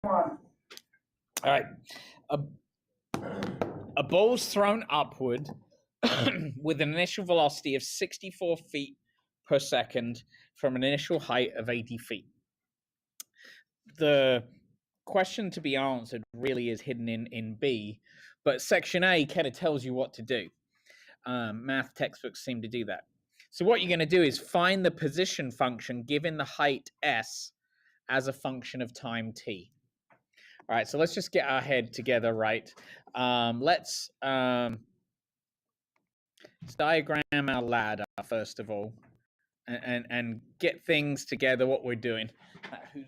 All right. A ball's thrown upward with an initial velocity of 64 feet per second from an initial height of 80 feet. The question to be answered really is hidden in B, but section A kind of tells you what to do. Math textbooks seem to do that. So what you're going to do is find the position function given the height s as a function of time t. All right, so let's just get our head together, right? Let's diagram our ladder first of all, and get things together. What we're doing. Who's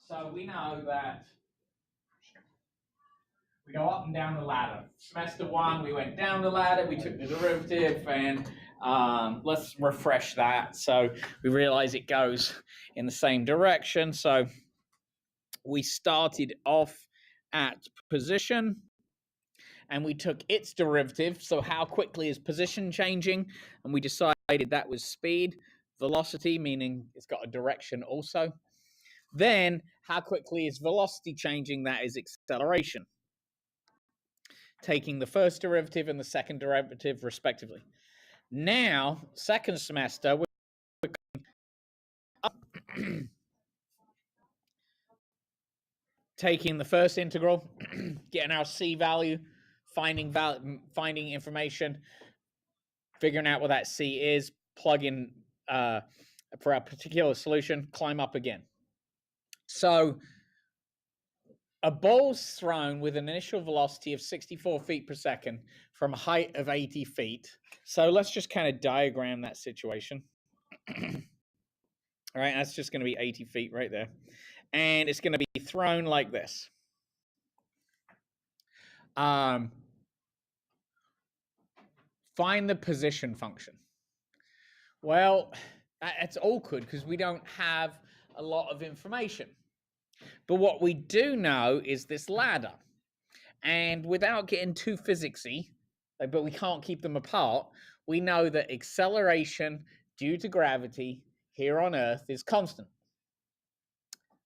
so we know that we go up and down the ladder. Semester 1, we went down the ladder, we took the derivative, and let's refresh that. So we realize it goes in the same direction. So we started off at position, and we took its derivative. So how quickly is position changing? And we decided that was speed. Velocity, meaning it's got a direction also. Then how quickly is velocity changing? That is acceleration. Taking the first derivative and the second derivative respectively. Now, second semester, we're going up, taking the first integral, getting our C value, finding information, figuring out what that C is, plug in for a particular solution, climb up again. So a ball's thrown with an initial velocity of 64 feet per second from a height of 80 feet. So let's just kind of diagram that situation. All right, that's just going to be 80 feet right there. And it's going to be thrown like this. Find the position function. Well, that's awkward because we don't have a lot of information. But what we do know is this ladder. And without getting too physicsy, but we can't keep them apart, we know that acceleration due to gravity here on Earth is constant.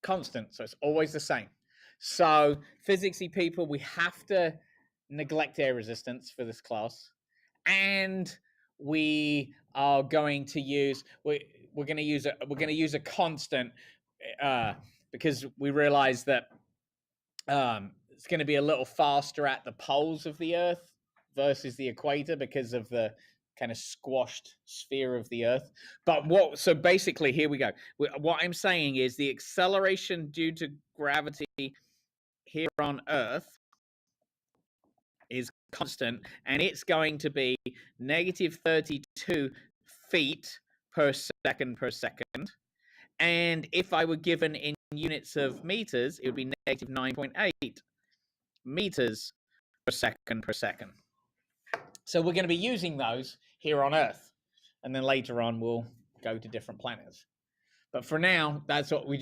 Constant, so it's always the same. So physicsy people, we have to neglect air resistance for this class. And we are going to use we're going to use a constant because we realize that it's going to be a little faster at the poles of the Earth versus the equator because of the kind of squashed sphere of the Earth. But so basically, here we go. What I'm saying is the acceleration due to gravity here on Earth is constant, and it's going to be negative 32 feet per second. And if I were given in units of meters, it would be negative 9.8 meters per second. So we're going to be using those here on Earth, and then later on we'll go to different planets. But for now, that's what we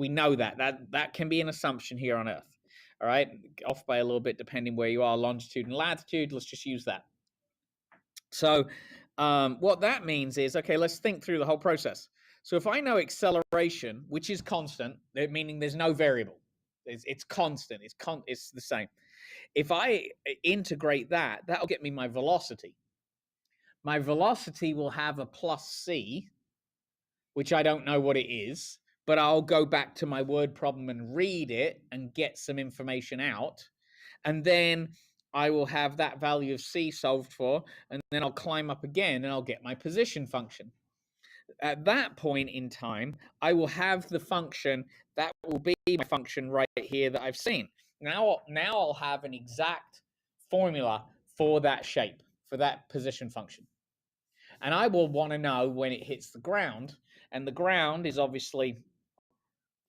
know that can be an assumption here on Earth. All right, off by a little bit depending where you are, longitude and latitude. Let's just use that. So what that means is, okay, let's think through the whole process. So if I know acceleration, which is constant, meaning there's no variable, it's constant, it's the same. If I integrate that, that'll get me my velocity. My velocity will have a plus c, which I don't know what it is, but I'll go back to my word problem and read it and get some information out. And then I will have that value of c solved for, and then I'll climb up again and I'll get my position function. At that point in time, I will have the function that will be my function right here that I've seen. Now I'll have an exact formula for that shape, for that position function. And I will want to know when it hits the ground. And the ground is obviously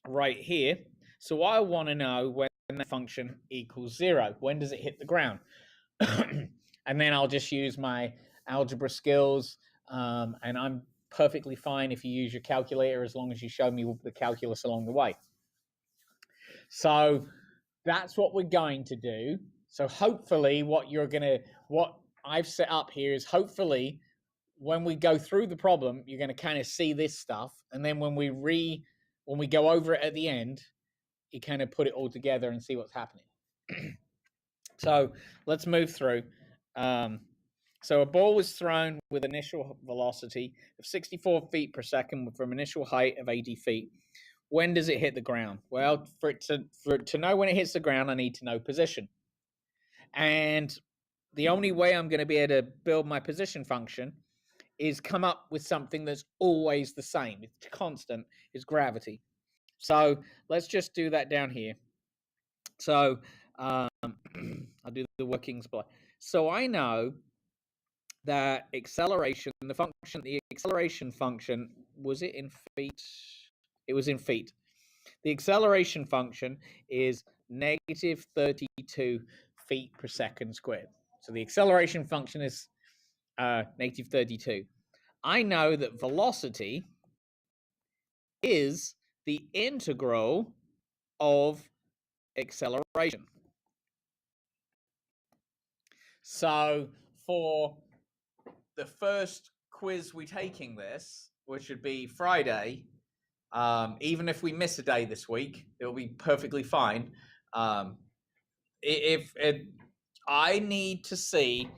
right here. So I want to know when the function equals 0. When does it hit the ground? And then I'll just use my algebra skills. And I'm perfectly fine if you use your calculator as long as you show me the calculus along the way. So that's what we're going to do. So hopefully what I've set up here is hopefully when we go through the problem, you're going to kind of see this stuff, and then when we go over it at the end, you kind of put it all together and see what's happening. So let's move through. So a ball was thrown with initial velocity of 64 feet per second from initial height of 80 feet. When does it hit the ground? Well, for it to know when it hits the ground, I need to know position. And the only way I'm going to be able to build my position function is come up with something that's always the same. It's constant, is gravity. So let's just do that down here. So I'll do the workings by. So I know that acceleration, the acceleration function, was it in feet? It was in feet. The acceleration function is negative 32 feet per second squared. So the acceleration function is negative 32. I know that velocity is the integral of acceleration. So for the first quiz we're taking this, which would be Friday, even if we miss a day this week, it'll be perfectly fine. If I need to see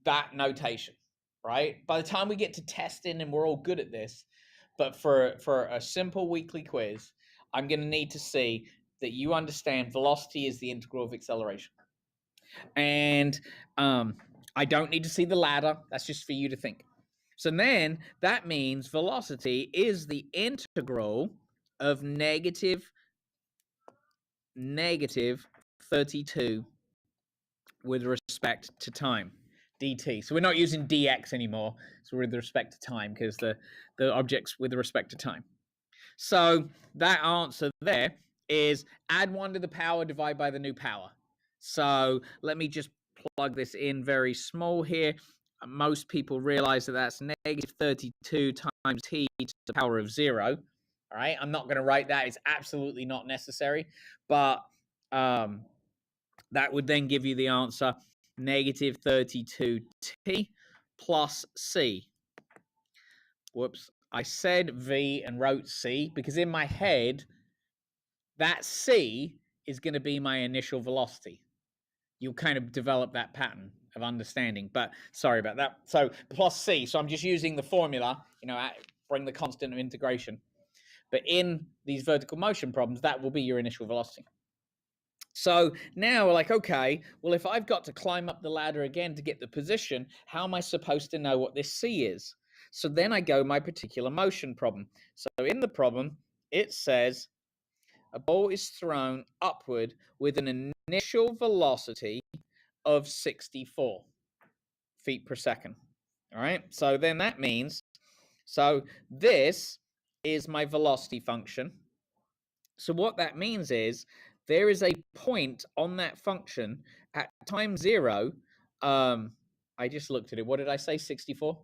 that notation, right? By the time we get to testing and we're all good at this, but for a simple weekly quiz, I'm going to need to see that you understand velocity is the integral of acceleration. And I don't need to see the ladder. That's just for you to think. So then that means velocity is the integral of negative 32 with respect to time, dt. So we're not using dx anymore. So with respect to time, because the object's with respect to time. So that answer there is add 1 to the power, divide by the new power. So let me just plug this in very small here. Most people realize that that's negative 32 times t to the power of 0. All right, I'm not going to write that. It's absolutely not necessary. But that would then give you the answer negative 32t plus c. Whoops. I said v and wrote c because in my head, that c is going to be my initial velocity. You'll kind of develop that pattern of understanding, but sorry about that. So plus c. So I'm just using the formula, bring the constant of integration. But in these vertical motion problems, that will be your initial velocity. So now we're like, okay, well, if I've got to climb up the ladder again to get the position, how am I supposed to know what this c is? So then I go my particular motion problem. So in the problem, it says a ball is thrown upward with an initial velocity of 64 feet per second. All right, so then that means, so this is my velocity function. So what that means is there is a point on that function at time 0. I just looked at it. What did I say? 64?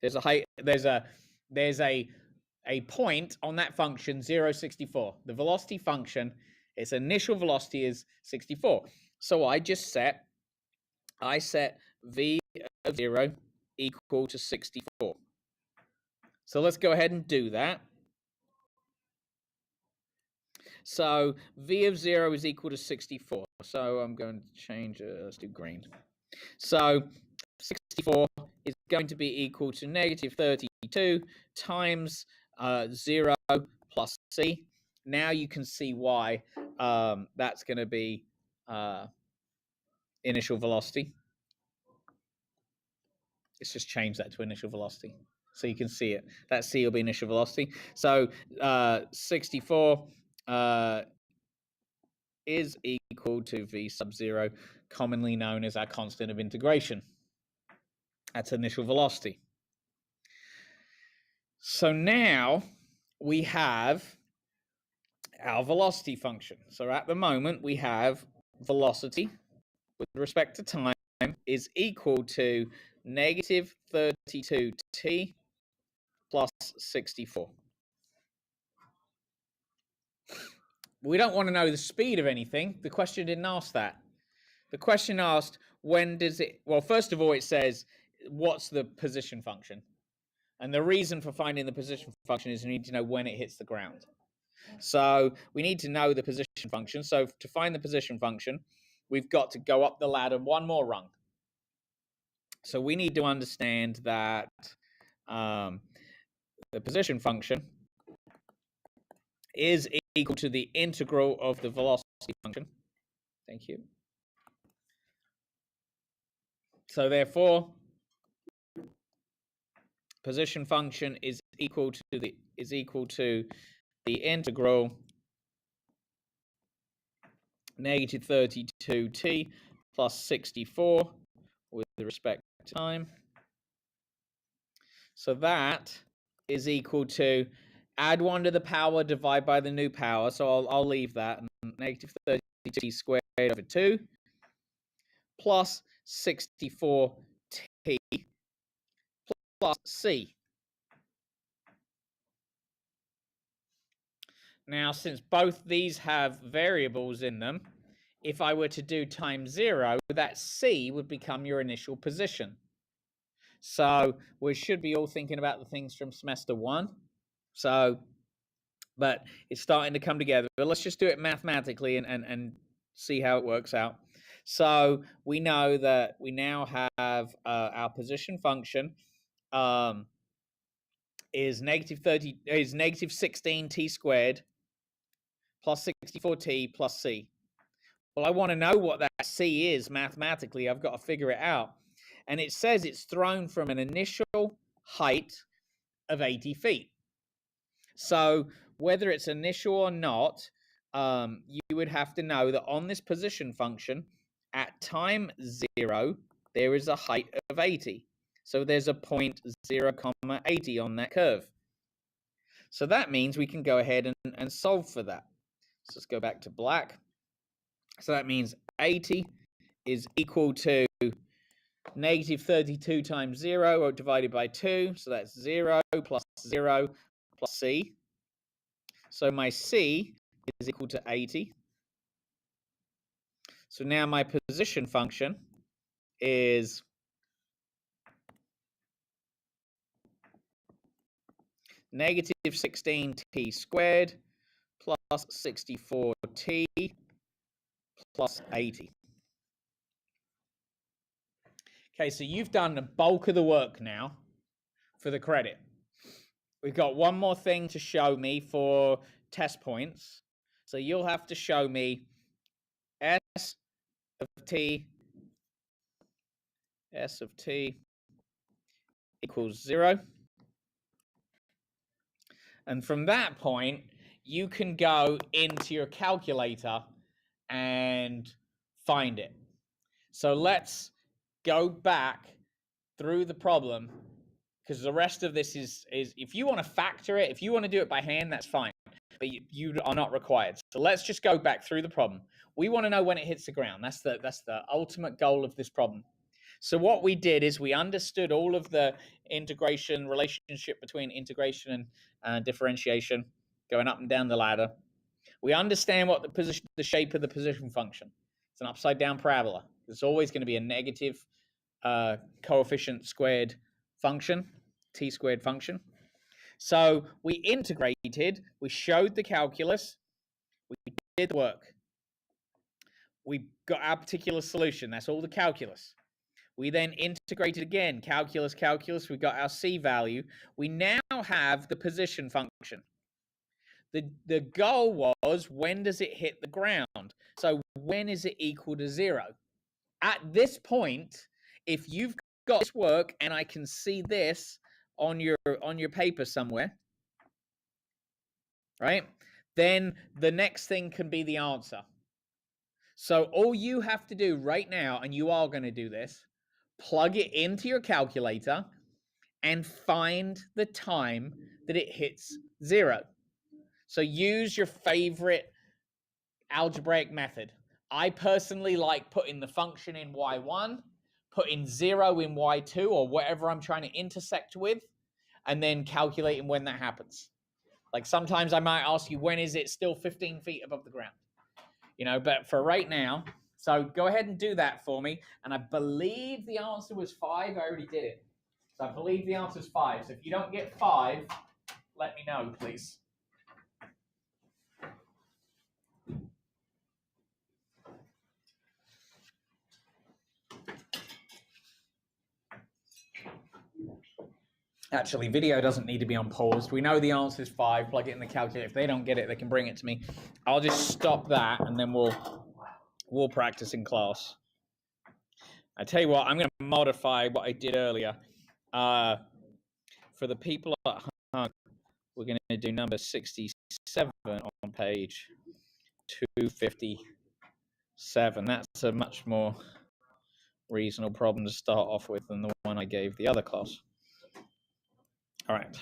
There's a height, there's a point on that function 0, 64. The velocity function, its initial velocity is 64. So I set v of 0 equal to 64. So let's go ahead and do that. So v of 0 is equal to 64. So I'm going to change, let's do green. So 64 is going to be equal to negative 32 times 0 plus c. Now you can see why that's going to be initial velocity. Let's just change that to initial velocity so you can see it. That c will be initial velocity. So 64 is equal to v sub 0, commonly known as our constant of integration. That's initial velocity. So now we have our velocity function. So at the moment, we have velocity with respect to time is equal to negative 32t plus 64. We don't want to know the speed of anything. The question didn't ask that. The question asked, when does it, well, first of all, it says what's the position function? And the reason for finding the position function is you need to know when it hits the ground. So we need to know the position function. So to find the position function, we've got to go up the ladder one more rung. So we need to understand that the position function is equal to the integral of the velocity function. Thank you. So therefore, position function is equal to the integral negative 32t plus 64 with respect to time. So that is equal to add 1 to the power, divide by the new power. So I'll leave that. Negative 32t squared over 2 plus 64t plus c. Now, since both these have variables in them, if I were to do times 0, that c would become your initial position. So we should be all thinking about the things from semester 1. So, but it's starting to come together. But let's just do it mathematically and see how it works out. So we know that we now have our position function is negative 16t squared plus 64t plus c. Well, I want to know what that c is mathematically. I've got to figure it out. And it says it's thrown from an initial height of 80 feet. So whether it's initial or not, you would have to know that on this position function, at time 0, there is a height of 80. So there's a point 0, 80 on that curve. So that means we can go ahead and solve for that. So let's go back to black. So that means 80 is equal to negative 32 times 0 divided by 2. So that's 0 plus c. So my c is equal to 80. So now my position function is negative 16t squared plus 64t plus 80. Okay, so you've done the bulk of the work now for the credit. We've got one more thing to show me for test points. So you'll have to show me S of t equals 0. And from that point, you can go into your calculator and find it. So let's go back through the problem, because the rest of this is if you want to factor it, if you want to do it by hand, that's fine. But you are not required. So let's just go back through the problem. We want to know when it hits the ground. That's the ultimate goal of this problem. So what we did is we understood all of the integration relationship between integration and differentiation, going up and down the ladder. We understand what the shape of the position function. It's an upside down parabola. It's always going to be a negative coefficient squared function, t squared function. So we integrated, we showed the calculus, we did the work. We got our particular solution. That's all the calculus. We then integrated again, calculus, we got our c value. We now have the position function. The goal was, when does it hit the ground? So when is it equal to 0? At this point, if you've got this work and I can see this on your paper somewhere, right? Then the next thing can be the answer. So all you have to do right now, and you are going to do this, plug it into your calculator and find the time that it hits 0. So use your favorite algebraic method. I personally like putting the function in y1, putting 0 in y2, or whatever I'm trying to intersect with, and then calculating when that happens. Like sometimes I might ask you, when is it still 15 feet above the ground? You know, but for right now, So go ahead and do that for me. And I believe the answer was 5. I already did it. So I believe the answer is 5. So if you don't get 5, let me know, please. Actually, video doesn't need to be on pause. We know the answer is 5. Plug it in the calculator. If they don't get it, they can bring it to me. I'll just stop that, and then we'll practice in class. I tell you what, I'm going to modify what I did earlier. For the people at home, we're going to do number 67 on page 257. That's a much more reasonable problem to start off with than the one I gave the other class. All right.